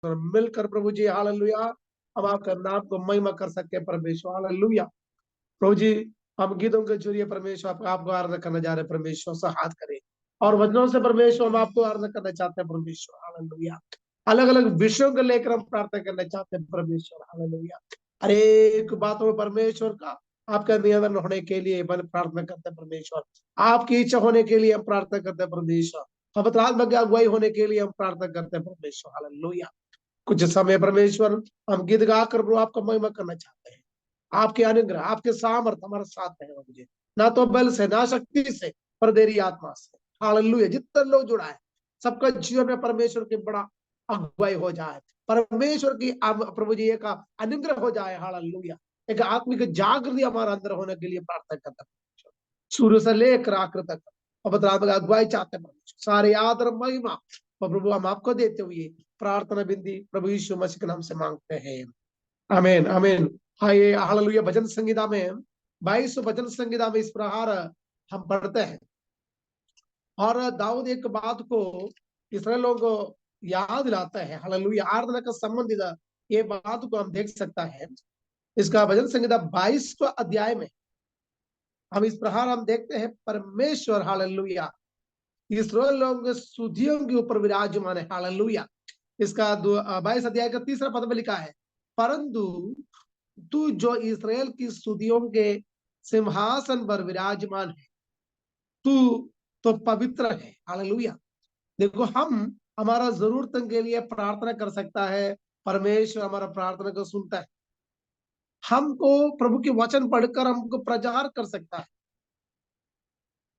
और मिलकर प्रभु जी हालेलुया हम आपका नाम को महिमा कर सके परमेश्वर हालेलुया। प्रभु जी हम गीतों के जरिए परमेश्वर आपको आराधना करने जा रहे हैं परमेश्वर से हाथ करें और वचनों से परमेश्वर हम आपको आराधना करना चाहते हैं परमेश्वर हालेलुया। अलग अलग विषयों को लेकर हम प्रार्थना करना चाहते हैं परमेश्वर हालेलुया। हर एक बातों में परमेश्वर का आपका नियंत्रण होने के लिए हम प्रार्थना करते हैं परमेश्वर। आपकी इच्छा होने के लिए हम प्रार्थना करते हैं परमेश्वर। पवित्र आत्मा की अगुवाई होने के लिए हम प्रार्थना करते हैं परमेश्वर हालेलुया। कुछ समय परमेश्वर हम गीत गाकर प्रभु आपका महिमा करना चाहते हैं। आपके अनुग्रह आपके सामर्थ हमारे साथ है मुझे ना तो बल से ना शक्ति से पर देरी आत्मा से हालेलुया। जितने लोग जुड़ा है सबका जीवन में परमेश्वर की बड़ा अगुवाई हो जाए परमेश्वर की प्रभु जी का अनुग्रह हो जाए हालेलुया। एक आत्मिक जागृति हमारे अंदर होने के लिए प्रार्थना करता है शुरू से लेकर आखिर तक पवित्र आत्मा की अगुवाई चाहते हैं परमेश्वर। सारे आदर महिमा और प्रभु हम आपको देते हुए प्रार्थना बिंदी प्रभु यीशु मसीह के नाम से मांगते हैं आमीन आमीन। हाँ ये हालेलुया भजन संगीता में 22 भजन संगीता में इस प्रकार हम पढ़ते हैं और दाऊद एक बात को इसराइलियों को याद दिलाता है हालेलुया। आराधना का संबंधित ये बात को हम देख सकता है इसका भजन संगीता 22 अध्याय में हम इस प्रकार हम देखते हैं परमेश्वर हालेलुया इसराइल लोगों के सुधियों के ऊपर विराजमान है हालेलुया। इसका 22 अध्याय का 3 पद में लिखा है परंतु तू जो इसराइल की स्तुतियों के सिंहासन पर विराजमान है तू तो पवित्र है हालेलुया। देखो हम हमारा जरूरतों के लिए प्रार्थना कर सकता है परमेश्वर हमारा प्रार्थना को सुनता है। हमको प्रभु के वचन पढ़कर हमको प्रचार कर सकता है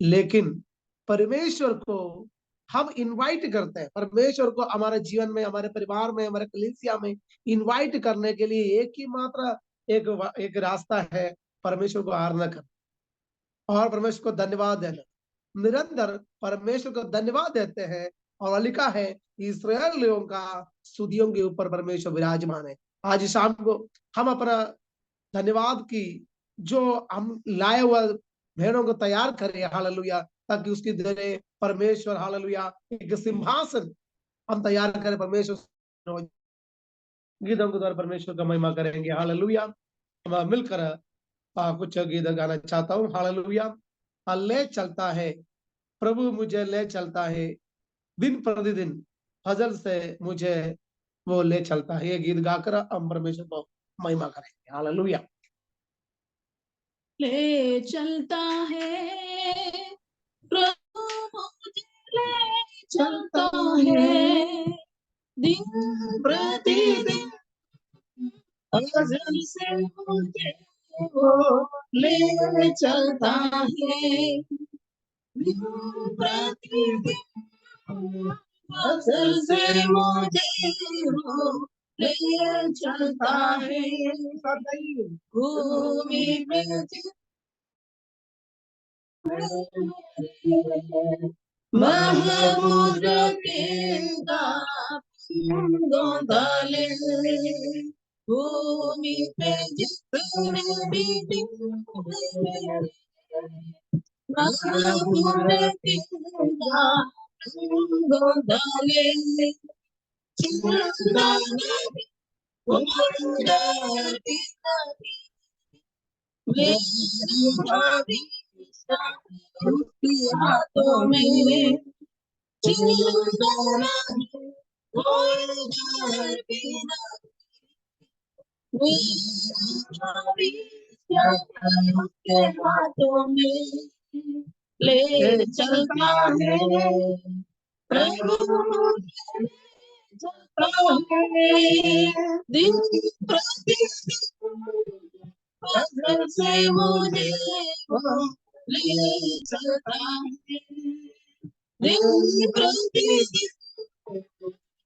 लेकिन परमेश्वर को हम इनवाइट करते हैं। परमेश्वर को हमारे जीवन में हमारे परिवार में हमारे कलीसिया में इनवाइट करने के लिए एक ही मात्र एक रास्ता है परमेश्वर को आराधना करना और परमेश्वर को धन्यवाद देना। निरंतर परमेश्वर को धन्यवाद देते हैं और लिखा है इस्राएल लोगों का स्तुतियों के ऊपर परमेश्वर विराजमान है। आज शाम को हम अपना धन्यवाद की जो हम लाए हुआ भेड़ों को तैयार करें हालेलुया ताकि उसकी जरिए परमेश्वर हालेलुया एक सिंहासन हम तैयार करें परमेश्वर गीतों के द्वारा परमेश्वर का महिमा करेंगे हालेलुया। हम मिलकर कुछ गीत गाना चाहता हूँ हालेलुया। ले चलता है प्रभु मुझे ले चलता है दिन प्रतिदिन फजल से मुझे वो ले चलता है। ये गीत गाकर हम परमेश्वर को महिमा करेंगे हालेलुया। ले चलता है प्रभु मुझे ले चलता है दिन प्रतिदिन फजल से मुझे वो ले चलता है दिन प्रतिदिन फजल से मुझे वो ले चलता है भूमि पे महमूद रखेगा गोंदाले भूमि पे जितने भी महमूद रखेगा गोंदाले उसकी हाथों में उसके हाथों में ले चलता है प्रभु चलता है दिन प्रतिदिन फजल से मुझे ले चलता है दिन प्रतिदिन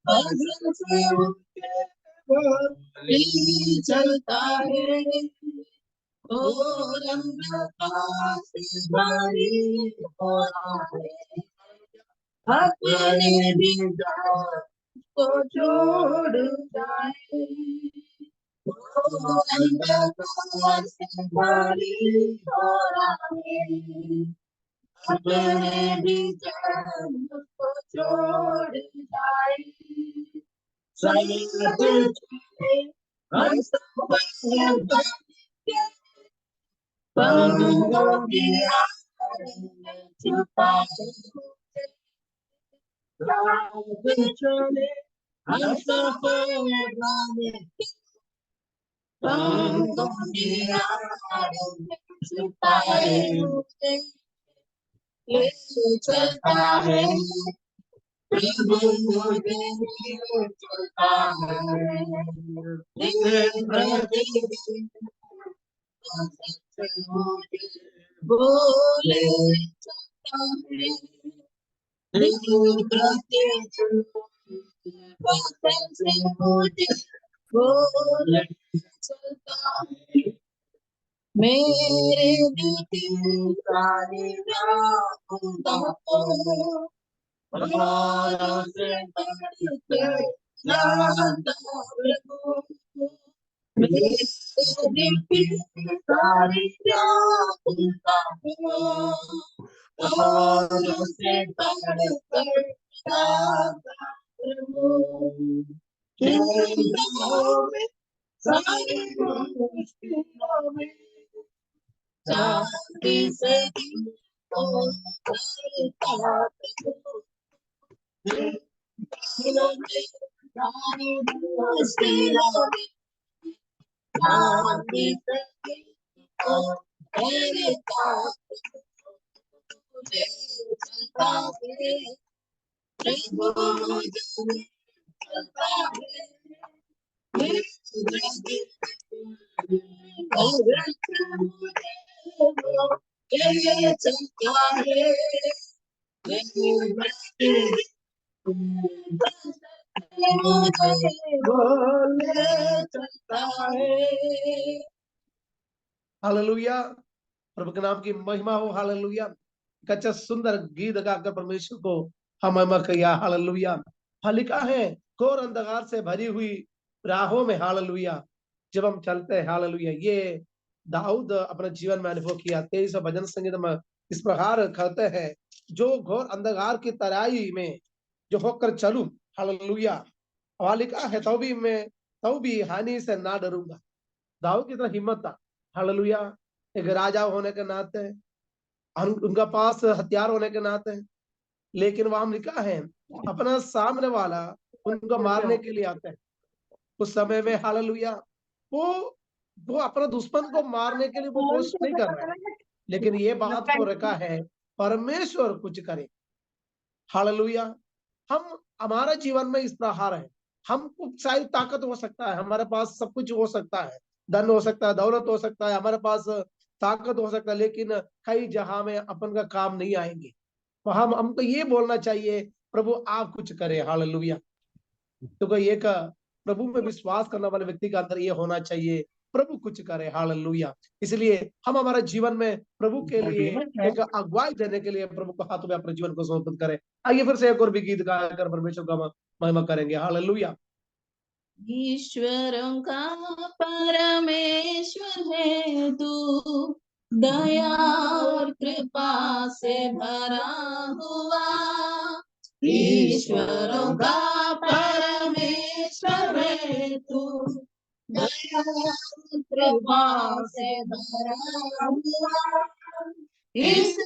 फजल से मुझे ले चलता है और अंधकार से भारी हो रहा है अपने भी जान को छोड़ जाए अंधकार से भारी हो रहा है अपने भी जान को छोड़ जाए चलता है प्रभु मुझे चलता है बोले चलता है बोले चलता है मेरे दिल की सारी से मेरे दिल की सारी से सारी मुश्किलों में शांति से हालेलुया, प्रभु के नाम की महिमा हो। हालेलुया, एक अच्छा सुंदर गीत गाकर परमेश्वर को हम महिमा किया। हालेलुया, हाँ लिखा है घोर अंधकार से भरी हुई राहों में, हालेलुया, जब हम चलते हैं, हालेलुया, ये दाऊद अपने जीवन में अनुभव किया। 23 भजन संगीत में इस प्रकार करते हैं, जो घोर अंधकार की तराई में जो होकर चलूं, हालेलुया, वहां लिखा है तो भी हानि से ना डरूंगा। दाऊद की तरह हिम्मत था, हालेलुया, एक राजा होने के नाते, उनका पास हथियार होने के नाते, लेकिन वहां लिखा है अपना सामने वाला उनको मारने के लिए आता है उस समय में, हालेलुया, वो वो अपना दुश्मन को मारने के लिए वो कोशिश नहीं कर रहा है, लेकिन ये बात को रखा है परमेश्वर कुछ करे। हालेलुया, हम हमारा जीवन में इस प्रकार है, हमको शायद ताकत हो सकता है, हमारे पास सब कुछ हो सकता है, धन हो सकता है, दौलत हो सकता है, हमारे पास ताकत हो सकता है, लेकिन कई जगह में अपन का काम नहीं आएंगे। तो हमको ये बोलना चाहिए, प्रभु आप कुछ करें। हालेलुया, तो कोई एक प्रभु में विश्वास करने वाले व्यक्ति का अंदर ये होना चाहिए, प्रभु कुछ करे। हालेलुया, इसलिए हम हमारे जीवन में प्रभु के लिए एक अगुवाई देने के लिए प्रभु को हाथों में अपने जीवन को समर्पित करें। आइए फिर से एक और भी गीत गाकर परमेश्वर का महिमा करेंगे। हालेलुया, ईश्वरों का परमेश्वर है तू, दया और कृपा से भरा हुआ। ईश्वरों का परमेश्वर है तू, दया और कृपा से भरा हुआ। इस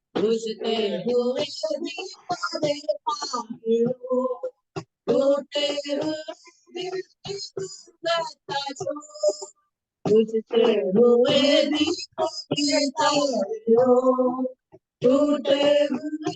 बुझते हुए टूटे हुए बुझते हुए दीपों के तारों टूटे हुए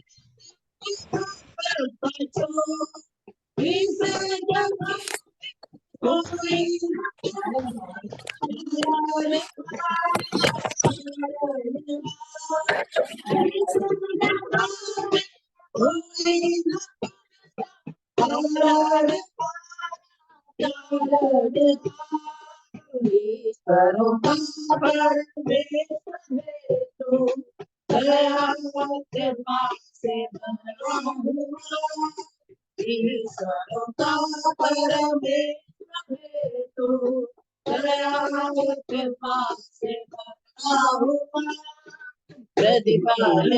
प्रतिपाल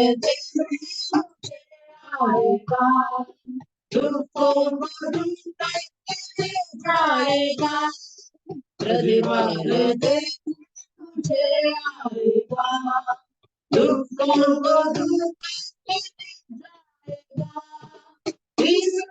तुमको जाएगा प्रतिपाल तुझे आएगा तुमको होगा तुझको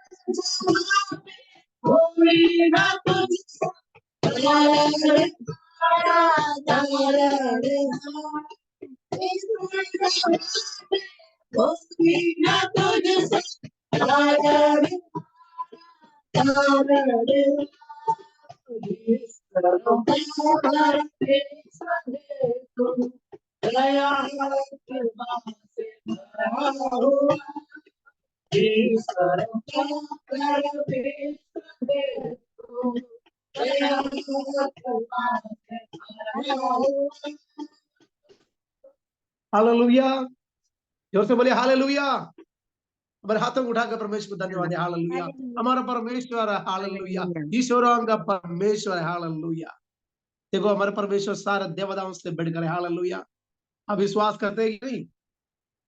हालेलुया, जोर से बोलिए हालेलुया। हमारे हाथों को उठाकर परमेश्वर को धन्यवाद है। हालेलुया, हमारा परमेश्वर है। हालेलुया, ईश्वरों का परमेश्वर है। हालेलुया, देखो हमारे परमेश्वर सारे देवताओं से बढ़कर है। हालेलुया, आप विश्वास करते हैं कि नहीं?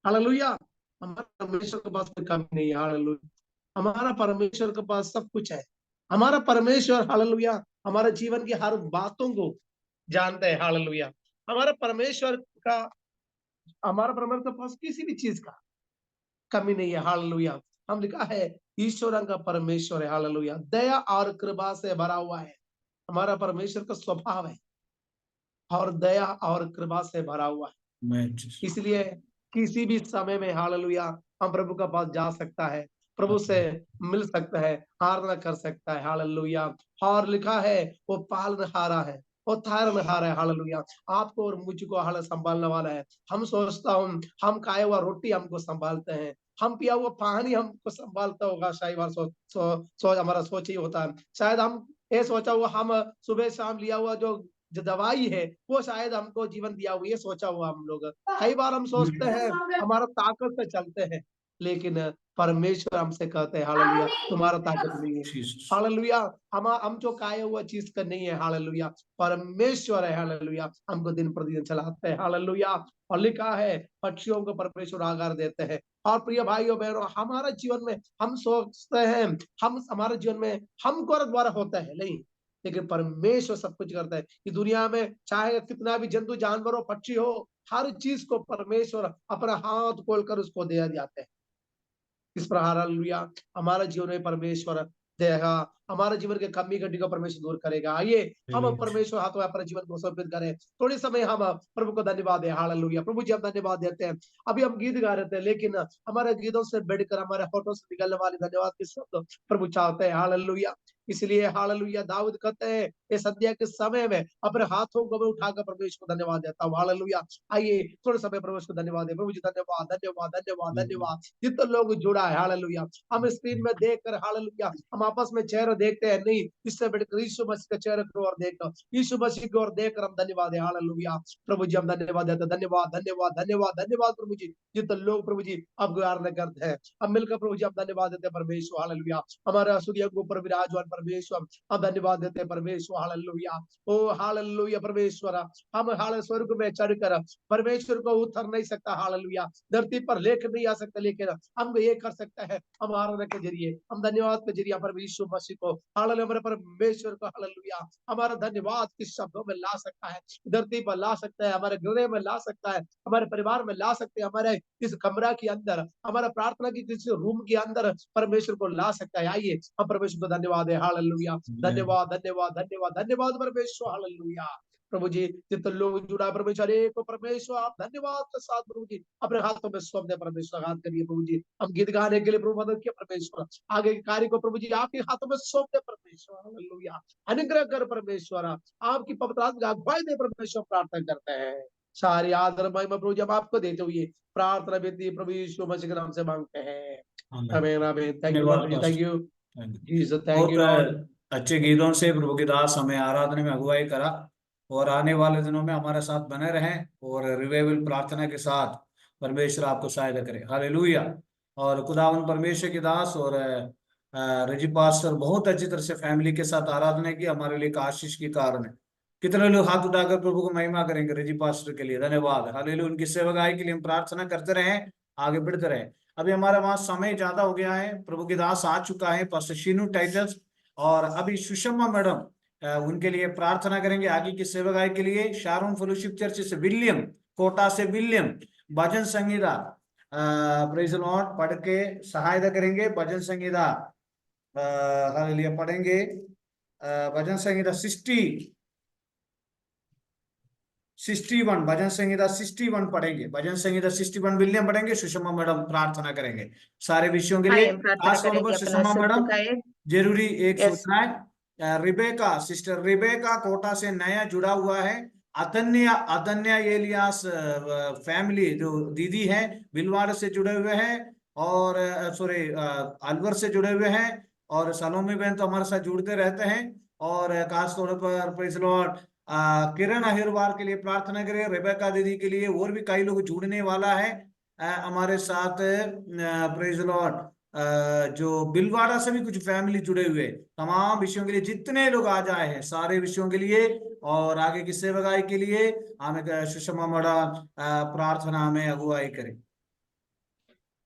हालेलुया, हमारे परमेश्वर के पास कोई कमी नहीं है। हालेलुया, हमारा परमेश्वर के पास सब कुछ है। हमारा परमेश्वर हालेलुया हमारे जीवन की हर बातों को जानते हैं। हालेलुया, हमारा परमेश्वर के पास किसी भी चीज का कमी नहीं है। हालेलुया, हम लिखा है ईश्वर का परमेश्वर है। हालेलुया, दया और कृपा से भरा हुआ है। हमारा परमेश्वर का स्वभाव है और दया और कृपा से भरा हुआ है। इसलिए किसी भी समय में हालेलुया हम प्रभु का पास जा सकता है, प्रभु से मिल सकता है, आराधना कर सकता है। हालेलुया, और लिखा है वो पालनहारा है, वो तारनहारा है। हालेलुया, आपको और मुझको हाल संभालने वाला है। हम सोचता हूँ हम खाए हुआ रोटी हमको संभालते हैं, हम पिया हुआ पानी हमको संभालता होगा। शायद बार हमारा सोच ही होता है। शायद हम ये सोचा हुआ हम सुबह शाम लिया हुआ जो दवाई है वो शायद हमको जीवन दिया हुआ, ये सोचा हुआ हम लोग। कई बार हम सोचते हैं हमारा ताकत से चलते हैं, लेकिन परमेश्वर हमसे कहते हैं हालेलुया तुम्हारा ताकत नहीं है। हालेलुया, हम जो खाए हुआ चीज का नहीं है। हालेलुया, परमेश्वर है। हालेलुया, हमको दिन प्रतिदिन चलाते हैं। हालेलुया, और लिखा है पक्षियों को परमेश्वर आहार देते हैं। और प्रिय भाइयों बहनों, हमारे जीवन में हम सोचते हैं हम हमारे जीवन में हमको द्वारा होता है नहीं, लेकिन परमेश्वर सब कुछ करता है। कि दुनिया में चाहे कितना भी जंतु जानवर हो, पक्षी हो, हर चीज को परमेश्वर अपना हाथ खोलकर उसको दे जाते हैं। इस प्रकार हालेलुया हमारा जीवन में परमेश्वर देगा, हमारे जीवन के कमी घटी को परमेश्वर दूर करेगा। आइए हम परमेश्वर हाथों में अपने जीवन को समर्पित करें। थोड़ी समय हम प्रभु को धन्यवाद दें। हालेलुया, प्रभु जी हम धन्यवाद देते हैं। अभी हम गीत गा रहे थे, लेकिन हमारे गीतों से बढ़कर हमारे होठों से निकलने वाले धन्यवाद के शब्द प्रभु चाहते हैं। हालेलुया, इसलिए हालेलुया दाऊद कहते हैं इस संध्या के समय में अपने हाथों को मैं उठाकर परमेश्वर को धन्यवाद देता हूँ। हालेलुया। आइए थोड़े समय परमेश्वर को धन्यवाद दे। प्रभु जी धन्यवाद धन्यवाद धन्यवाद धन्यवाद। जितने लोग जुड़ा है हालेलुया, हम स्क्रीन में देखकर हालेलुया हम आपस में चेहरा देखते हैं नहीं, इससे बढ़कर यीशु मसीह के चेहरे की ओर देखकर, यीशु मसीह की ओर देखकर हम धन्यवाद है। हालेलुया। प्रभु जी हम धन्यवाद देते हैं। धन्यवाद धन्यवाद धन्यवाद धन्यवाद प्रभु जी। जितने लोग प्रभु जी आपको आराधना करते हैं, हम मिलकर प्रभु जी हम धन्यवाद देते हैं परमेश्वर। हालेलुया। हमारे सूर्य के ऊपर विराजमान परमेश्वर हम धन्यवाद देते हैं परमेश्वर। हालेलुया। ओ हालेलुया परमेश्वर, हम हाल स्वर्ग में चढ़कर परमेश्वर को उतर नहीं सकता। हालेलुया। धरती पर लेकर नहीं आ सकता, लेकिन हम ये कर सकता है हम आराधना के जरिए, हम धन्यवाद के जरिए परमेश्वर मसीह को हालेलुया हमारे परमेश्वर को हालेलुया हमारा धन्यवाद किस शब्दों में ला सकता है, धरती पर ला सकता है, हमारे हृदय में ला सकता है, हमारे परिवार में ला सकते हैं, हमारे इस कमरा के अंदर, हमारा प्रार्थना की किसी रूम के अंदर परमेश्वर को ला सकता है। आइए हम परमेश्वर को धन्यवाद है। हालेलुया। धन्यवाद धन्यवाद धन्यवाद धन्यवाद परमेश्वर। हालेलुया। प्रभु जी जितने लोग जुड़ा परमेश्वर एक को परमेश्वर आप धन्यवाद के साथ प्रभु जी अपने हाथों में सौंप दे परमेश्वर। हाथ करिए प्रभु जी, हम गीत गाने के लिए प्रभु मदद किया परमेश्वर, आगे के कार्य को प्रभु जी आपके हाथों में सौंप दे परमेश्वर। हालेलुया। अनुग्रह कर परमेश्वर, आपकी पवित्र आत्मा अगुवाई दे परमेश्वर, प्रार्थना करते हैं। सारी आदर महिमा प्रभु जी हम आपको देते हुए प्रार्थना बेनती प्रभु यीशु मसीह के नाम से मांगते हैं। आमीन आमीन। थैंक यू धन्यवाद lord ji, thank you Jesus, thank बहुत यू लॉर्ड। अच्छे गीतों से प्रभु के दास हमें आराधना में अगुवाई करा, और आने वाले दिनों में हमारे साथ बने रहें और रिवाइवल प्रार्थना के साथ परमेश्वर आपको सहायता करे। हालेलुया। और खुदावन परमेश्वर के दास और रजी पास्टर बहुत अच्छी तरह से फैमिली के साथ आराधना की, हमारे लिए एक आशीष की कारण है। कितने लोग हाथ उठाकर प्रभु को महिमा करेंगे रजी पास्टर के लिए। धन्यवाद। हालेलुया। उनकी सेवकाई के लिए हम प्रार्थना करते रहें, आगे बढ़ते रहें। अभी हमारा वहां समय ज्यादा हो गया है, प्रभु के दास आ चुका है पास्टर शीनू टाइटल्स, और अभी सुषमा मैडम उनके लिए प्रार्थना करेंगे आगे की सेवकाई के लिए। शारोन फेलोशिप चर्च से विलियम, कोटा से William bhajan Sangeeta praise the Lord पढ़ के सहायता करेंगे। भजन संगीता हालेलुया पढ़ेंगे। भजन संगीता 61 भजन संगीता 61 पढ़ेंगे। भजन संगीता 61 विलियम पढ़ेंगे, सुषमा मैडम प्रार्थना करेंगे सारे विषयों के लिए। आइए हम प्रार्थना खास तौर करेंगे पर अपना सुषमा सिर मैडम झुकाए। जरूरी एक यस सूचना है, रिबेका सिस्टर रिबेका कोटा से नया जुड़ा हुआ है। अदन्या अदन्या एलियास फैमिली जो दीदी है बिलवाड़ से जुड़े हुए हैं, और सॉरी अलवर से जुड़े हुए हैं, और सलोमी बहन तो हमारे साथ जुड़ते रहते हैं। और खास तौर पर प्रेज लॉर्ड किरण अहिरवार के लिए प्रार्थना करें, रेबेका दीदी के लिए, और भी कई लोग जुड़ने वाला है हमारे साथ। प्रेज लॉर्ड जो बिलवाड़ा से भी कुछ फैमिली जुड़े हुए, तमाम विषयों के लिए जितने लोग आ जाए हैं सारे विषयों के लिए और आगे की सेवकाई के लिए हमें सुषमा मड़ा प्रार्थना हमें अगुवाई करें।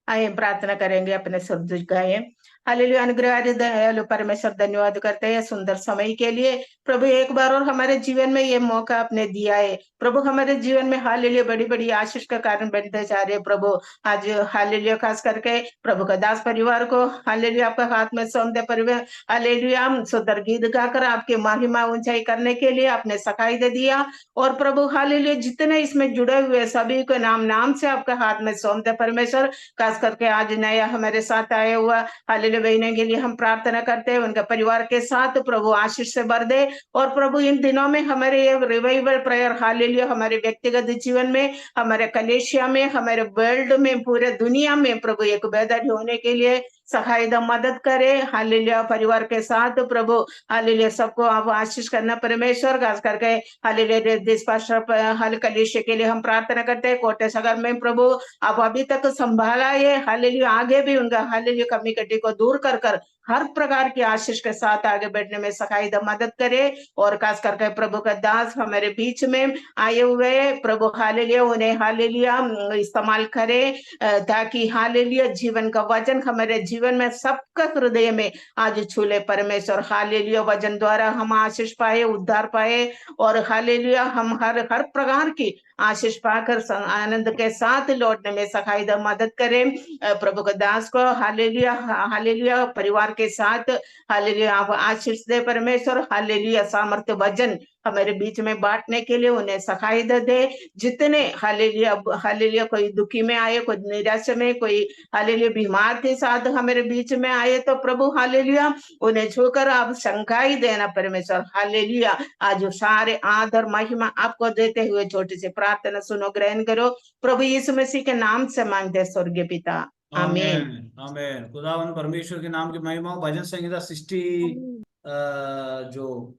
आइए हम प्रार्थना करेंगे अपने सिर झुकाए। हालेलुया। अनुग्रह दयालु परमेश्वर धन्यवाद करते हैं सुंदर समय के लिए प्रभु, एक बार और हमारे जीवन में ये मौका आपने दिया है प्रभु, हमारे जीवन में हालेलुया बड़ी बड़ी आशीष का कारण बनते जा रहे हैं प्रभु। आज हालेलुया खास करके प्रभु का दास परिवार को हालेलुया आपका हाथ में सौंप दे परिवार। हालेलुया सुंदर गीत गाकर आपके महिमा ऊंचाई करने के लिए आपने सखाई दे दिया, और प्रभु हालेलुया जितने इसमें जुड़े हुए सभी को नाम नाम से आपके हाथ में सौंप दे परमेश्वर। खास करके आज नया हमारे साथ आया हुआ हालेलुया बहने के लिए हम प्रार्थना करते हैं, उनके परिवार के साथ प्रभु आशीष से भर दे। और प्रभु इन दिनों में हमारे ये रिवाइवल प्रेयर हालेलुया हमारे व्यक्तिगत जीवन में, हमारे कलेशिया में, हमारे वर्ल्ड में, पूरे दुनिया में प्रभु एक बेहतर होने के लिए सहायता मदद करे। हालेलुया परिवार के साथ प्रभु हालेलुया सबको आप आशीष करना परमेश्वर। खास करके हालेलुया देश पास्टर हाल कलेशिया के लिए हम प्रार्थना करते हैं। कोटे सागर में प्रभु आप अभी तक संभाला है हालेलुया, आगे भी उनका हालेलुया कमी कटी को दूर कर हर प्रकार की आशीष के साथ आगे बढ़ने में सहायता मदद करे। और खास करके प्रभु का दास हमारे बीच में आए हुए प्रभु हालेलुया उन्हें हालेलुया इस्तेमाल करे, ताकि हालेलुया जीवन का वचन हमारे जीवन में सबका हृदय में आज छूले परमेश्वर। हालेलुया वचन द्वारा हम आशीष पाए, उद्धार पाए, और हालेलुया हम हर प्रकार की आशीष पाकर आनंद के साथ लौटने में सहायता मदद करें। प्रभु के दास को हालेलुया हालेलुया परिवार के साथ हालेलुया आप आशीष दे परमेश्वर। हालेलुया सामर्थ्य वचन हमारे बीच में बांटने के लिए उन्हें सखाई दे। जितने हालेलुया कोई दुखी में आए, कोई निराश में, कोई हालेलुया बीमार के साथ हमारे बीच में आए, तो प्रभु हालेलुया उन्हें छूकर आप शंकाई देना परमेश्वर। हालेलुया आज सारे आदर महिमा आपको देते हुए छोटी सी प्रार्थना सुनो, ग्रहण करो। प्रभु यीशु मसीह के नाम से मांगते स्वर्गीय पिता, आमीन। आमीन आमीन। खुदावन परमेश्वर के नाम की महिमा हो। भजन संहिता 61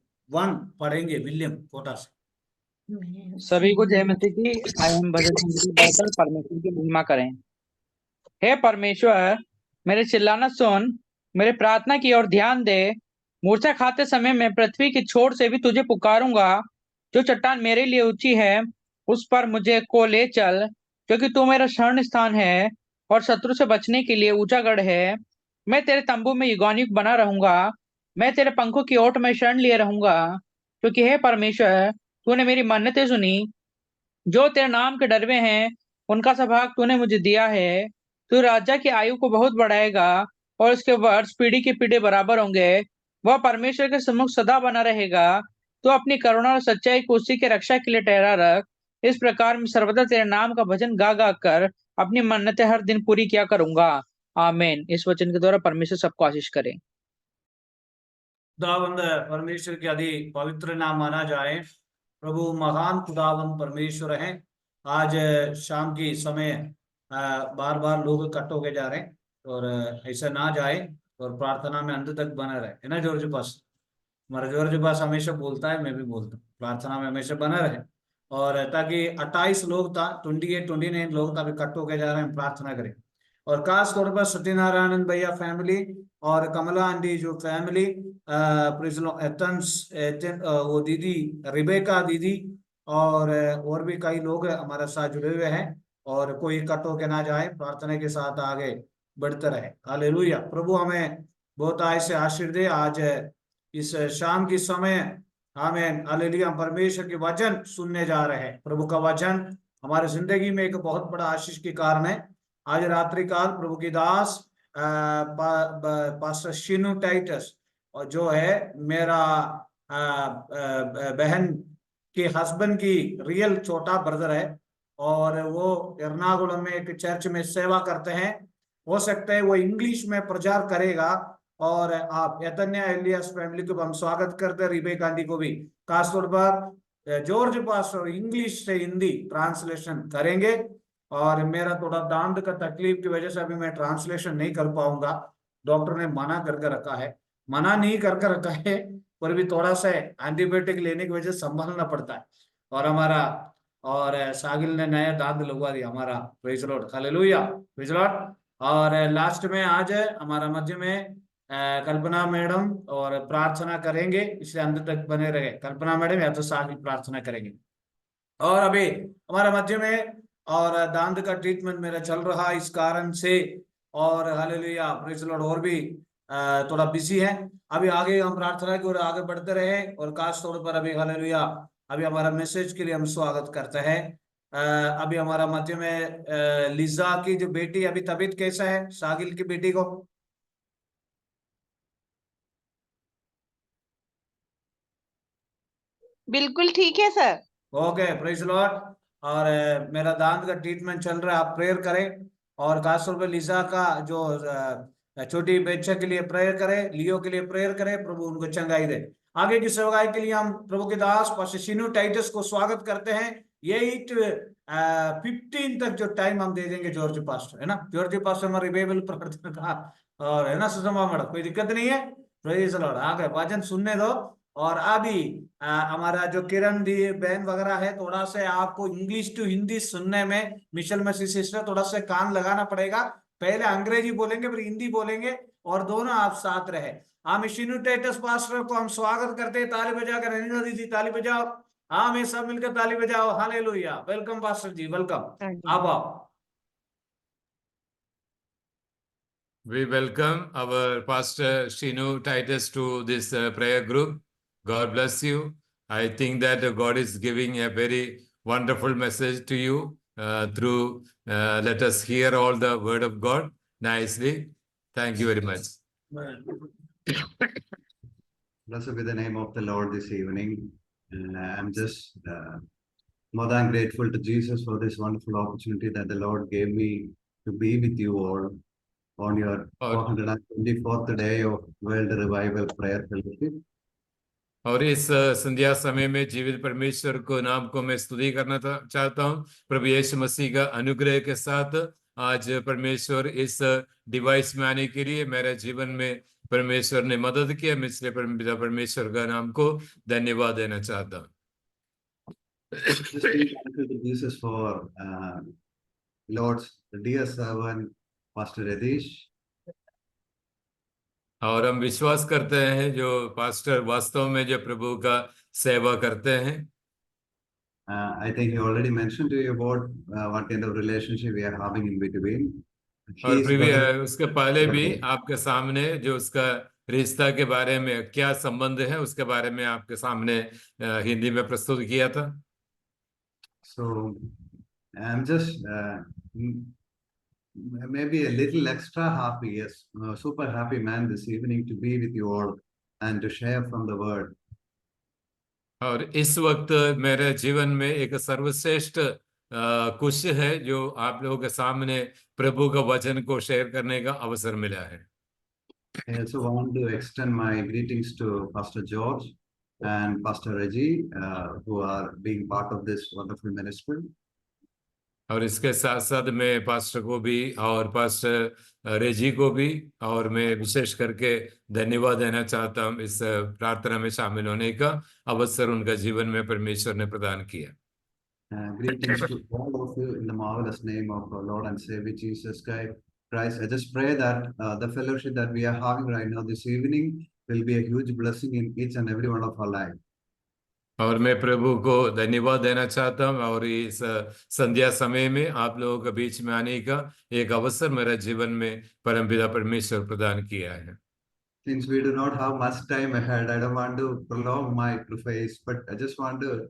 पढ़ेंगे विलियम कोटा से। सभी को जय मसीह की। आइए हम भजन संगीत गाकर परमेश्वर की महिमा करें। हे परमेश्वर, मेरे चिल्लाना सुन, मेरे प्रार्थना की ओर ध्यान दे। मूर्छा खाते समय मैं पृथ्वी की छोर से भी तुझे पुकारूंगा। जो चट्टान मेरे लिए ऊंची है, उस पर मुझे को ले चल, क्योंकि तू मेरा शरण स्थान है और शत्रु से बचने के लिए ऊंचा गढ़ है। मैं तेरे तंबू में युगानुयुग बना रहूंगा। मैं तेरे पंखों की ओट में शरण लिए रहूंगा, क्योंकि हे परमेश्वर, तूने मेरी मन्नतें सुनी। जो तेरे नाम के डरवे हैं, उनका सभाग तूने मुझे दिया है। तू राजा की आयु को बहुत बढ़ाएगा और उसके वर्ष पीढ़ी की पीढ़ी बराबर होंगे। वह परमेश्वर के सम्मुख सदा बना रहेगा। तो अपनी करुणा और सच्चाई को उसी के रक्षा के लिए ठहरा रख। इस प्रकार मैं सर्वदा तेरे नाम का भजन गा गा कर अपनी मन्नतें हर दिन पूरी किया करूंगा। आमीन। इस वचन के द्वारा परमेश्वर सबको आशीष करे। खुदावंद परमेश्वर के अति पवित्र नाम माना जाए। प्रभु महान खुदावंद परमेश्वर हैं। आज शाम की समय बार बार लोग कट होके जा रहे हैं, और ऐसा ना जाए और प्रार्थना में अंत तक बना रहे, है ना जॉर्ज पास। हमारा जॉर्ज पास हमेशा बोलता है, मैं भी बोलता हूँ, प्रार्थना में हमेशा बना रहे। और ताकि 28 लोग था, 29 लोग था, अभी कट होके जा रहे हैं, प्रार्थना करें। और खास तौर पर सत्यनारायण भैया फैमिली और कमला आंटी जो फैमिली, वो दीदी रिबेका दीदी और भी कई लोग हमारे साथ जुड़े हुए हैं। और कोई कट होके ना जाए, प्रार्थना के साथ आगे बढ़ते रहे। हालेलुया। प्रभु हमें बहुत आय से आशीर्वाद दे। आज इस शाम की समय हमें हालेलुया परमेश्वर के वचन सुनने जा रहे हैं। प्रभु का वचन हमारे जिंदगी में एक बहुत बड़ा आशीष के कारण है। आज रात्रि काल प्रभु की दास पास्टर शिनू टाइटस, और जो है मेरा बहन के हस्बैंड की रियल छोटा ब्रदर है, और वो एर्नाकुलम में एक चर्च में सेवा करते हैं। हो सकता है वो इंग्लिश में प्रचार करेगा। और आप यतन्या एलियास फैमिली को हम स्वागत करते हैं, रिबेका आंटी को भी खासतौर पर जॉर्ज पास्टर इंग्लिश से हिंदी ट्रांसलेशन करेंगे। और मेरा थोड़ा दांत का तकलीफ की वजह से अभी मैं ट्रांसलेशन नहीं कर पाऊंगा। डॉक्टर ने मना करके रखा है, मना नहीं करके रखा है, पर भी थोड़ा सा एंटीबायोटिक लेने की वजह से संभालना पड़ता है। और हमारा सागिल ने नया दांत लगवा दिया हमारा। Praise Lord, hallelujah, praise Lord. और लास्ट में आज हमारा मध्य में कल्पना मैडम और प्रार्थना करेंगे, इसलिए अंत तक बने रहे। कल्पना मैडम या तो सागिल प्रार्थना करेंगे। और अभी हमारा मध्य में और दांत का ट्रीटमेंट मेरा चल रहा इस कारण से, और हालेलुया प्रेज लॉर्ड, और भी थोड़ा बिजी है। अभी आगे हम प्रार्थना की ओर आगे बढ़ते रहे। और खास तौर पर अभी हालेलुया अभी हमारा मैसेज के लिए हम स्वागत करते हैं। अभी हमारा मध्य में लिजा की जो बेटी, अभी तबीयत कैसा है सागिल की बेटी को? बिल्कुल ठीक है सर। Okay, praise Lord. और मेरा दांत का ट्रीटमेंट चल रहा है, आप प्रेयर करें। और खासतौर पर लिजा का जो छोटी बच्चे के लिए प्रेयर करें, लियो के लिए प्रेयर करें, प्रभु उनको चंगाई दे। आगे की सेवकाई के लिए हम प्रभु के दास पास्टर शिनू टाइटस को स्वागत करते हैं। ये 15 तक जो टाइम हम दे देंगे जॉर्ज पास्टर, है ना, जॉर्ज पास्टर हमारे रिवाइवल प्रार्थना का, और है ना सुषमा मैडम, कोई दिक्कत नहीं है। Praise Lord. आगे वचन सुनने दो। और अभी हमारा जो किरण दी बहन वगैरह है, थोड़ा सा आपको इंग्लिश टू हिंदी सुनने में मिशेल मसीह सिस्टर थोड़ा सा कान लगाना पड़ेगा। पहले अंग्रेजी बोलेंगे फिर हिंदी बोलेंगे, और दोनों आप साथ रहे। हम शिनू टाइटस पास्टर को हम स्वागत करते हैं, ताली बजाकर। रनीला दीदी ताली बजाओ। हाँ, मैं सब मिलकर ताली बजाओ। हालेलुया। वेलकम पास्टर जी, वेलकम। आप आओ। We welcome our Pastor Shinu Titus to this prayer group. God bless you. I think that God is giving a very wonderful message to you through, let us hear all the word of God nicely. Thank you very much. Blessed be the name of the Lord this evening. And I'm just more than grateful to Jesus for this wonderful opportunity that the Lord gave me to be with you all on your और 424th day of World Revival Prayer Fellowship. और इस संध्या समय में जीवित परमेश्वर को नाम को मैं स्तुति करना चाहता हूँ प्रभु यीशु मसीह का अनुग्रह के साथ आज परमेश्वर इस डिवाइस में आने के लिए मेरे जीवन में परमेश्वर ने मदद किया। मैं इसलिए परमेश्वर का नाम को धन्यवाद देना चाहता हूँ। Just being thankful to Jesus for Lord's dear servant, Pastor Radish. और हम विश्वास करते हैं जो पास्टर वास्तव में जो प्रभु का सेवा करते हैं। I think he already mentioned to you about what kind of relationship we are having in between. और He is उसके पहले भी आपके सामने जो उसका रिश्ता के बारे में क्या संबंध है उसके बारे में आपके सामने हिंदी में प्रस्तुत किया था। So I'm just maybe a little extra happy, yes, super happy man this evening to be with you all and to share from the word. और इस वक्त मेरे जीवन में एक सर्वश्रेष्ठ खुश है जो आप लोगों के सामने प्रभु का वचन को शेयर करने का अवसर मिला है। I also want to extend my greetings to Pastor George and Pastor Reggie, who are being part of this wonderful ministry. और इसके साथ साथ मैं पास्टर को भी और पास्टर रेजी को भी और मैं विशेष करके धन्यवाद देना चाहता हूँ इस प्रार्थना में शामिल होने का अवसर उनका जीवन में परमेश्वर ने प्रदान किया। Greetings to all of you in the marvelous name of our Lord and Savior Jesus Christ. I just pray that the fellowship that we are having right now this evening will be a huge blessing in each and every one of our lives. और मैं प्रभु को धन्यवाद देना चाहता हूँ और इस संध्या समय में आप लोगों के बीच में आने का एक अवसर मेरे जीवन में परमपिता परमेश्वर प्रदान किया है। Since we do not have much time ahead, I don't want to prolong my preface, but I just want to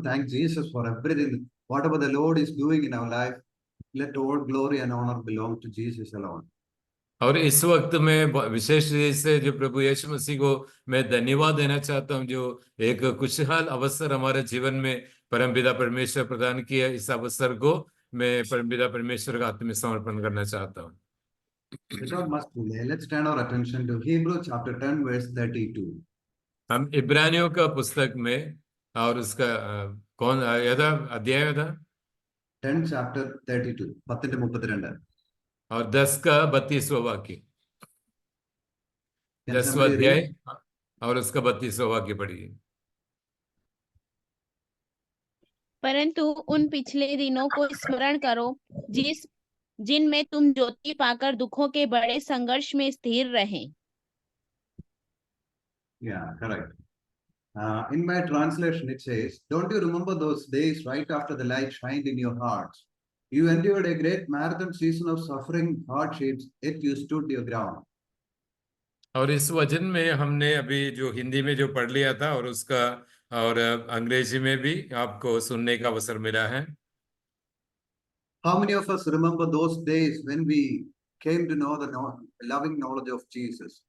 thank Jesus for everything. Whatever the Lord is doing in our life, let all glory and honor belong to Jesus alone. और इस वक्त में विशेष रूप से जो प्रभु यीशु मसीह को मैं धन्यवाद देना चाहता हूं जो एक खुशहाल अवसर हमारे जीवन में परमपिता परमेश्वर प्रदान किया। इस अवसर को मैं परमपिता परमेश्वर का आत्मिक समर्पण करना चाहता हूं। Without much delay, let's turn our attention to Hebrews chapter 10 verse 32. हम इब्रानियों का पुस्तक में और उसका कौन अध्याय था 10 chapter 32 10 और 10 का 32वां वाक्य 10वां अध्याय और उसका 32वां वाक्य पढ़िए। परंतु उन पिछले दिनों को स्मरण करो जिनमें तुम ज्योति पाकर दुखों के बड़े संघर्ष में स्थिर रहे। Yeah, correct. In my translation it says, don't you remember those days right after the light shined in your hearts? You endured a great marathon season of suffering, hardships, yet you stood your ground. और इस वचन में हमने अभी जो हिंदी में जो पढ़ लिया था और उसका और अंग्रेजी में भी आपको सुनने का अवसर मिला है। How many of us remember those days when we came to know the loving knowledge of Jesus?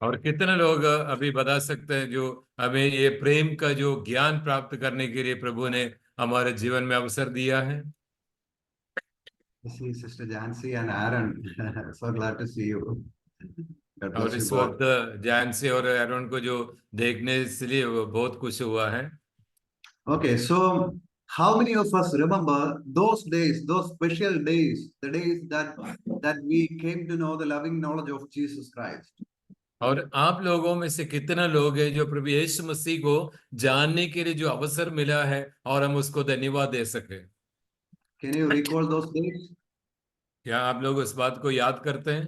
और कितने लोग अभी बता सकते हैं जो हमें ये प्रेम का जो ज्ञान प्राप्त करने के लिए प्रभु ने हमारे जीवन में अवसर दिया है। See Sister Jancy and Aaron, so glad to see you. और इस वक्त जानसी और एरोन को जो देखने इसलिए बहुत खुश हुआ है। Okay, so how many of us remember those days, those special days, the days that we came to know the loving knowledge of Jesus Christ? और आप लोगों में से कितना लोग हैं जो प्रभु यीशु मसीह को जानने के लिए जो अवसर मिला है और हम उसको धन्यवाद दे सके। Can you recall those days? क्या आप लोग उस बात को याद करते हैं?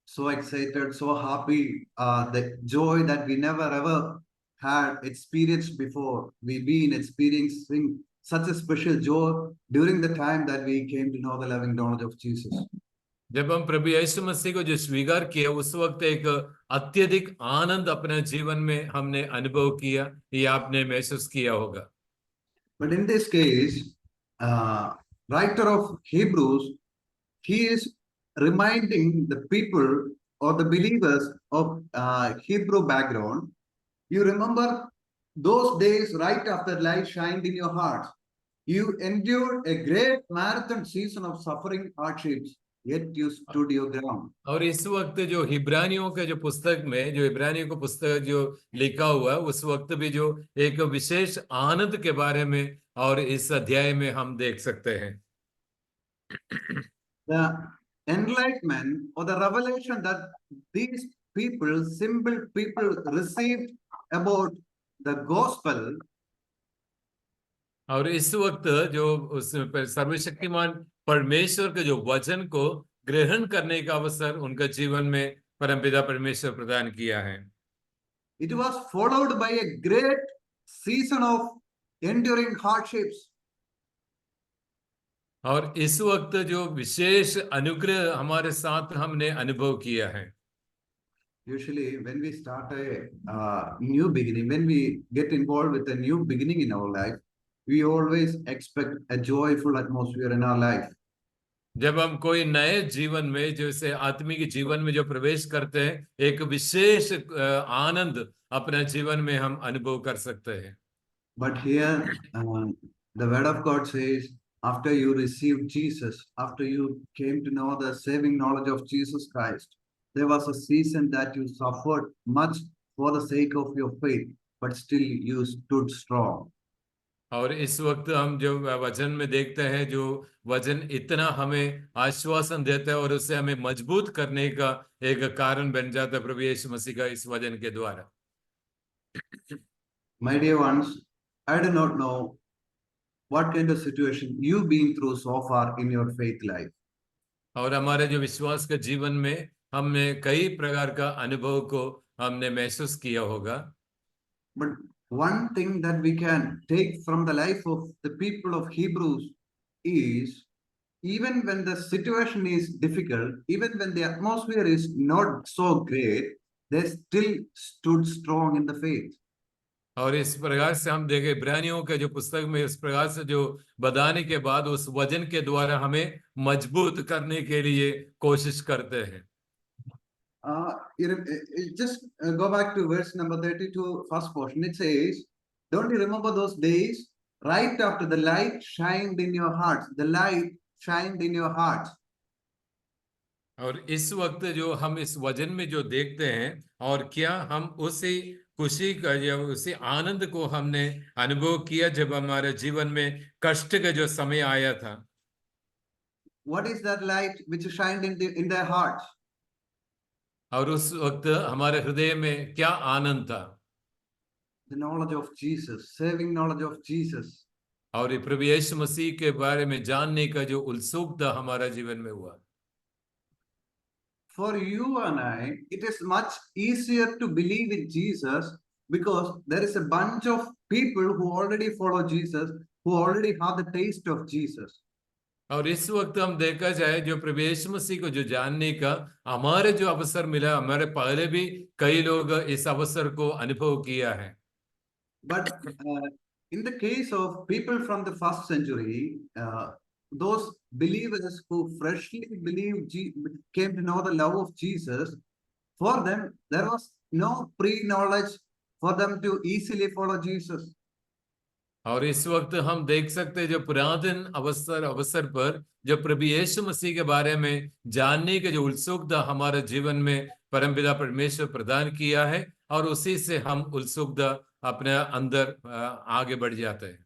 So excited, so happy, the joy that we never ever had experienced before. We've been experiencing such a special joy during the time that we came to know the loving knowledge of Jesus. जब हम प्रभु यीशु मसीह को जो स्वीकार किया उस वक्त एक अत्यधिक आनंद अपने जीवन में हमने अनुभव किया, ये आपने महसूस किया होगा। But in this case, writer of Hebrews, he is reminding the people or the believers of Hebrew background You remember those days right after light shined in your hearts. You endured a great marathon season of suffering hardships, yet you stood your ground. और इस वक्त जो हिब्रानियों के जो पुस्तक में जो इब्रानियों को पुस्तक जो लिखा हुआ है उस वक्त भी जो एक विशेष आनंद के बारे में और इस अध्याय में हम देख सकते हैं. The enlightenment or the revelation that these people, simple people, received about the gospel और इस वक्त जो उस सर्वशक्तिमान परमेश्वर के जो वचन को ग्रहण करने का अवसर उनका जीवन में परमपिता परमेश्वर प्रदान किया है. it was followed by a great season of enduring hardships. और इस वक्त जो विशेष अनुग्रह हमारे साथ हमने अनुभव किया है. Usually, when we start a new beginning, when we get involved with a new beginning in our life, we always expect a joyful atmosphere in our life. जब हम कोई नए जीवन में जैसे आत्मिक जीवन में जो प्रवेश करते हैं एक विशेष आनंद अपने जीवन में हम अनुभव कर सकते हैं. But here, the word of God says, after you received Jesus, after you came to know the saving knowledge of Jesus Christ, there was a season that you suffered much for the sake of your faith, but still you stood strong. और इस वक्त हम जो वचन में देखते हैं जो वचन इतना हमें आश्वासन देता है और उससे हमें मजबूत करने का एक कारण बन जाता है प्रभु यीशु मसीह का इस वचन के द्वारा. My dear ones, I do not know what kind of situation you've been through so far in your faith life. और हमारे जो विश्वास के जीवन में हमने कई प्रकार का अनुभव को हमने महसूस किया होगा. But one thing that we can take from the life of the people of Hebrews is, even when the situation is difficult, even when the atmosphere is not so great, they still stood strong in the faith. और इस प्रकार से हम देखें इब्रानियों के जो पुस्तक में इस प्रकार से जो बताने के बाद उस वचन के द्वारा हमें मजबूत करने के लिए कोशिश करते हैं. Just go back to verse number 32, first portion. It says, don't you remember those days right after the light shined in your hearts? The light shined in your hearts. और इस वक्त जो हम इस वचन में जो देखते हैं और क्या हम उसी खुशी का या उसी आनंद को हमने अनुभव किया जब हमारे जीवन में कष्ट का जो समय आया था. What is that light which shined in their hearts? और उस वक्त हमारे हृदय में क्या आनंद था. The knowledge of Jesus, saving knowledge of Jesus. और प्रभु यीशु मसीह के बारे में जानने का जो उत्सुकता हमारा जीवन में हुआ. For you and I, it is much easier to believe in Jesus because there is a bunch of people who already follow Jesus, who already have the taste of Jesus. और इस वक्त हम देखा जाए जो प्रभु यीशु मसीह को जो जानने का हमारे जो अवसर मिला हमारे पहले भी कई लोग इस अवसर को अनुभव किया है. But in the case of people from the first century, those believers who freshly came to know the love of Jesus, for them there was no pre-knowledge for them to easily follow Jesus. और इस वक्त हम देख सकते हैं जो पुरातन अवसर पर जो प्रभु यीशु मसीह के बारे में जानने के जो उत्सुकता हमारे जीवन में परमपिता परमेश्वर प्रदान किया है और उसी से हम उत्सुकता अपने अंदर आगे बढ़ जाते हैं.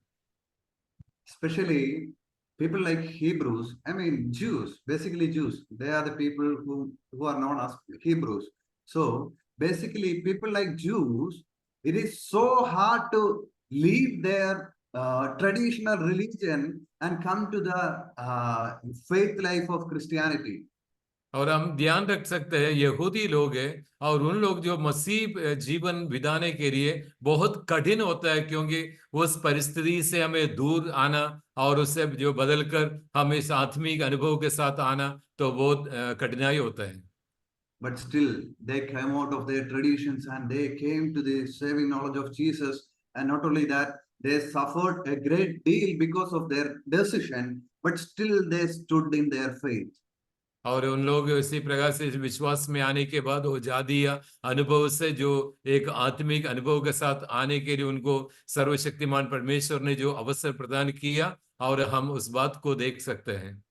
Especially people like Hebrews, I mean Jews, basically Jews, they are the people who are known as Hebrews. So basically people like Jews, it is so hard to leave their traditional religion and come to the faith life of Christianity. और हम ध्यान रख सकते हैं यहूदी लोग हैं और उन लोग जो मसीह जीवन बिताने के लिए बहुत कठिन होता है क्योंकि उस परिस्थिति से हमें दूर आना और उससे जो बदलकर हम इस आत्मिक अनुभव के साथ आना तो बहुत कठिनाई होता है. But still they came out of their traditions and they came to the saving knowledge of Jesus. And not only that, they suffered a great deal because of their decision, but still they stood in their faith. और उन लोग इसी प्रकार से इस विश्वास में आने के बाद वो जादिया अनुभव से जो एक आत्मिक अनुभव के साथ आने के लिए उनको सर्वशक्तिमान परमेश्वर ने जो अवसर प्रदान किया और हम उस बात को देख सकते हैं।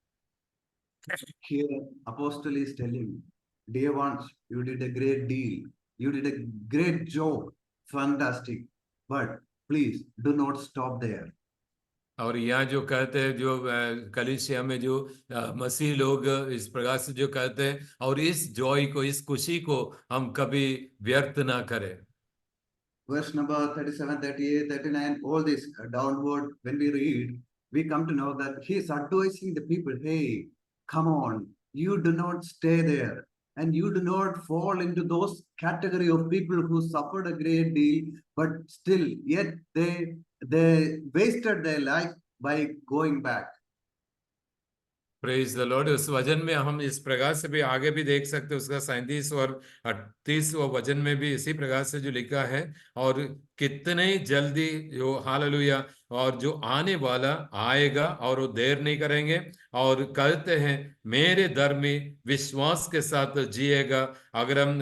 Here, Apostle is telling, dear ones, you did a great deal. You did a great job. Fantastic. But please do not stop there. और यहाँ जो कहते हैं जो कलीसिया में जो मसीह लोग इस प्रकार से जो कहते हैं और इस जॉय को इस खुशी को हम कभी व्यर्थ ना करें। Verse number 37, 38, 39, all this downward, when we read, we come to know that he is advising the people, hey, come on, you do not stay there. And you do not fall into those category of people who suffered a great deal, but still, yet they wasted their life by going back. Praise the Lord. उस वचन में हम इस प्रकार से भी आगे भी देख सकते हैं, उसका 37 और 38 वचन में भी इसी प्रकार से जो लिखा है, और कितने जल्दी जो हालेलुया और जो आने वाला आएगा और वो देर नहीं करेंगे, और कहते हैं मेरे धर्मी विश्वास के साथ जिएगा। अगर हम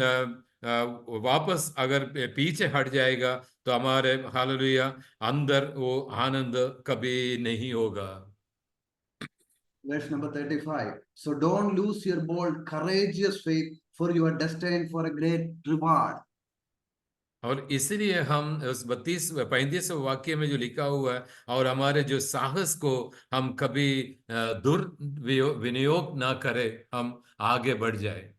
वापस अगर पीछे हट जाएगा तो हमारे हालेलुया अंदर वो आनंद कभी नहीं होगा। Verse number 35. So don't lose your bold, courageous faith, for you are destined for a great reward. और इसलिए हम उस 35 वाक्य में जो लिखा हुआ है, और हमारे जो साहस को हम कभी दुर्विनियोग ना करें, हम आगे बढ़ जाए।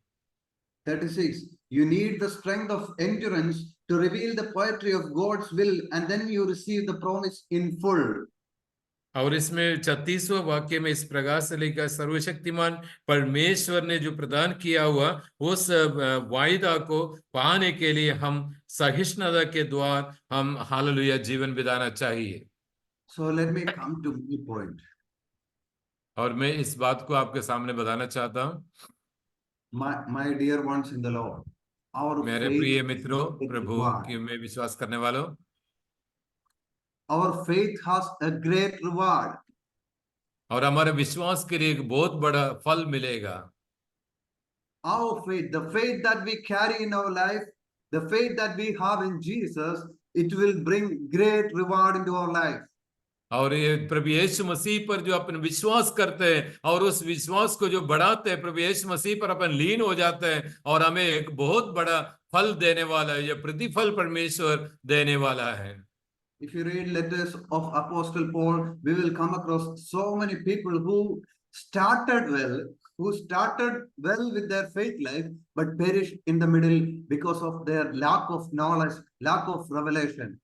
36. You need the strength of endurance to reveal the poetry of God's will, and then you receive the promise in full. और इसमें 36वां वाक्य में इस प्रकार से लिखा, सर्वशक्तिमान परमेश्वर ने जो प्रदान किया हुआ उस वायदा को पाने के लिए हम सहिष्णुता के द्वार हम हालेलुया जीवन बिताना चाहिए। So let me come to my point. और मैं इस बात को आपके सामने बताना चाहता हूँ, My dear ones in the Lord, our मेरे faith प्रिय मित्रों, is प्रभु reward. की में विश्वास करने वालों, Our faith has a great reward. और हमारे विश्वास के लिए एक बहुत बड़ा फल मिलेगा। Our faith, the faith that we carry in our life, the faith that we have in Jesus, it will bring great reward into our life. और ये प्रभु यीशु मसीह पर जो अपन विश्वास करते हैं और उस विश्वास को जो बढ़ाते हैं, प्रभु यीशु मसीह पर अपन लीन हो जाते हैं, और हमें एक बहुत बड़ा फल देने वाला है, ये प्रतिफल परमेश्वर देने वाला है। If you read letters of Apostle Paul, we will come across so many people who started well with their faith life, but perished in the middle because of their lack of knowledge, lack of revelation.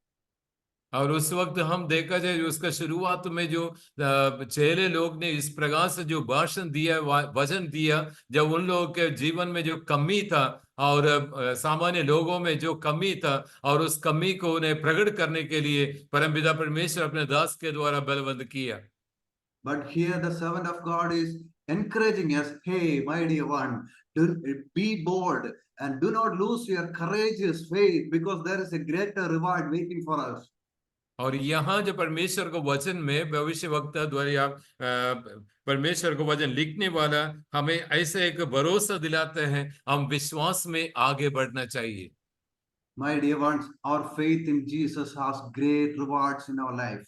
और उस वक्त हम देखा जाए उसका शुरुआत में जो चेले लोग ने इस प्रकार से जो भाषण दिया, वचन दिया, जब उन लोगों के जीवन में जो कमी था और सामान्य लोगों में जो कमी था, और उस कमी को उन्हें प्रकट करने के लिए परमपिता परमेश्वर अपने दास के द्वारा बलवंत किया। But here the servant of God is encouraging us, hey, my dear one, be bold and do not lose your courageous faith, because there is a greater reward waiting for us. और यहाँ जो परमेश्वर को वचन में भविष्य वक्ता द्वारा परमेश्वर को वचन लिखने वाला हमें ऐसे एक भरोसा दिलाते हैं, हम विश्वास में आगे बढ़ना चाहिए। My dear ones, our faith in Jesus has great rewards in our life.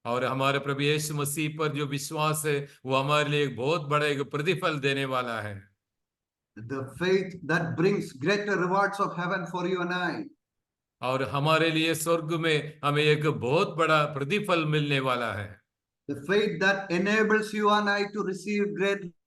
और हमारे प्रभु यीशु मसीह पर जो विश्वास है वो हमारे लिए एक बहुत बड़ा एक प्रतिफल देने वाला है। The faith that brings greater rewards of heaven for you and I. और हमारे लिए स्वर्ग में हमें एक बहुत बड़ा प्रतिफल मिलने वाला है। The faith that enables you and I to receive great